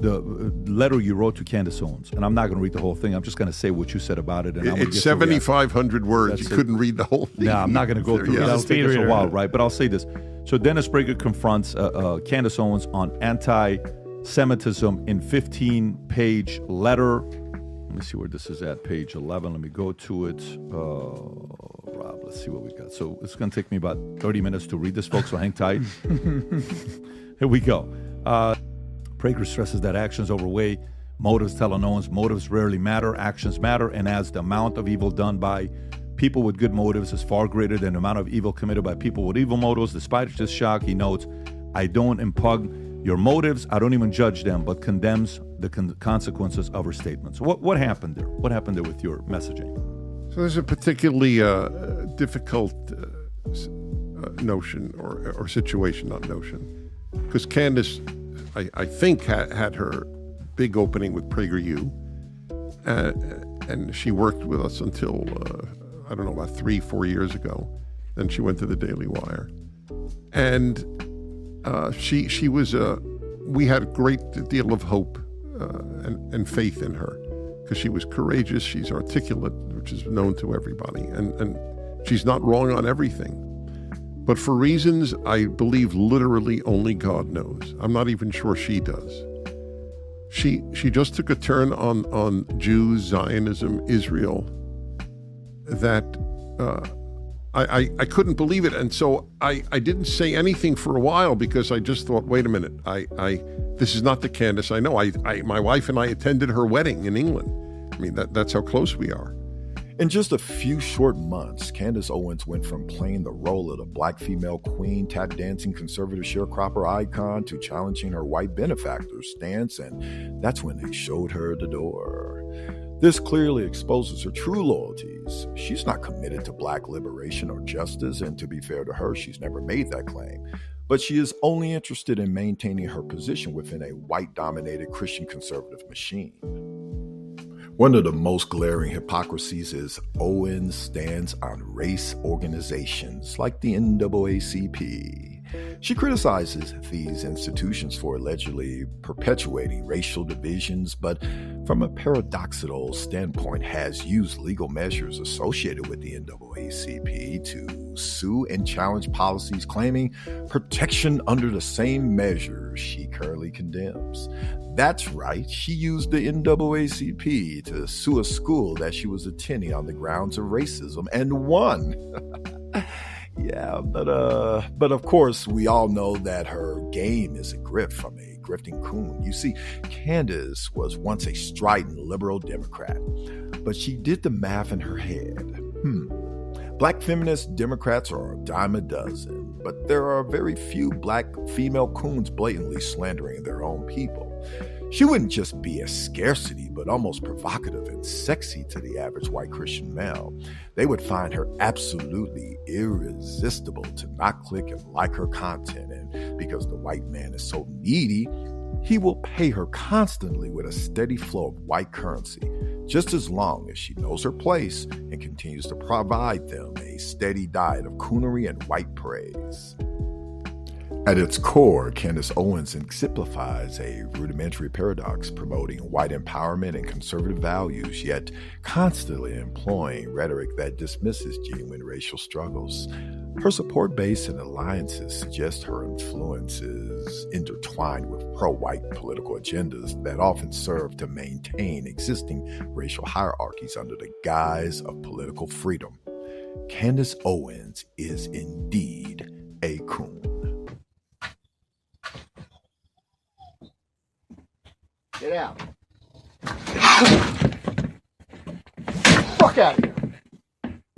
the letter you wrote to Candace Owens, and I'm not going to read the whole thing. I'm just going to say what you said about it. And it's 7,500 words. You couldn't read the whole thing. No, I'm not going to go through it. That'll take us a while, right? But I'll say this. So Dennis Prager confronts Candace Owens on anti-Semitism in 15-page letter. Let me see where this is at, page 11. Let me go to it. Rob, let's see what we got. So it's going to take me about 30 minutes to read this, folks, so hang tight. Here we go. Prager stresses that actions overweigh motives, telling Owens motives rarely matter, actions matter, and as the amount of evil done by people with good motives is far greater than the amount of evil committed by people with evil motives. Despite this shock, he notes, I don't impugn your motives, I don't even judge them, but condemns the consequences of her statements. What happened there? What happened there with your messaging? So there's a particularly difficult notion or situation, not notion, because Candace, I think, had her big opening with PragerU, and she worked with us until, I don't know, about 3-4 years ago. Then she went to the Daily Wire. And she was, we had a great deal of hope and faith in her, because she was courageous, she's articulate, which is known to everybody, and she's not wrong on everything. But for reasons I believe literally only God knows, I'm not even sure she does, she just took a turn on Jews, Zionism, Israel, that I couldn't believe it. And so I didn't say anything for a while, because I just thought, wait a minute, this is not the Candace I know. My wife and I attended her wedding in England. I mean, that's how close we are. In just a few short months, Candace Owens went from playing the role of the black female queen, tap-dancing conservative sharecropper icon, to challenging her white benefactor's stance, and that's when they showed her the door. This clearly exposes her true loyalties. She's not committed to black liberation or justice, and to be fair to her, she's never made that claim. But she is only interested in maintaining her position within a white-dominated Christian conservative machine. One of the most glaring hypocrisies is Owens stands on race organizations like the NAACP. She criticizes these institutions for allegedly perpetuating racial divisions, but from a paradoxical standpoint has used legal measures associated with the NAACP to sue and challenge policies claiming protection under the same measures she currently condemns. That's right, she used the NAACP to sue a school that she was attending on the grounds of racism and won. Yeah, but of course, we all know that her game is a grift from a grifting coon. You see, Candace was once a strident liberal Democrat, but she did the math in her head. Black feminist Democrats are a dime a dozen, but there are very few black female coons blatantly slandering their own people. She wouldn't just be a scarcity, but almost provocative and sexy to the average white Christian male. They would find her absolutely irresistible to not click and like her content. And because the white man is so needy, he will pay her constantly with a steady flow of white currency, just as long as she knows her place and continues to provide them a steady diet of coonery and white praise. At its core, Candace Owens exemplifies a rudimentary paradox, promoting white empowerment and conservative values, yet constantly employing rhetoric that dismisses genuine racial struggles. Her support base and alliances suggest her influence is intertwined with pro-white political agendas that often serve to maintain existing racial hierarchies under the guise of political freedom. Candace Owens is indeed a coon. Get out. Fuck out of here.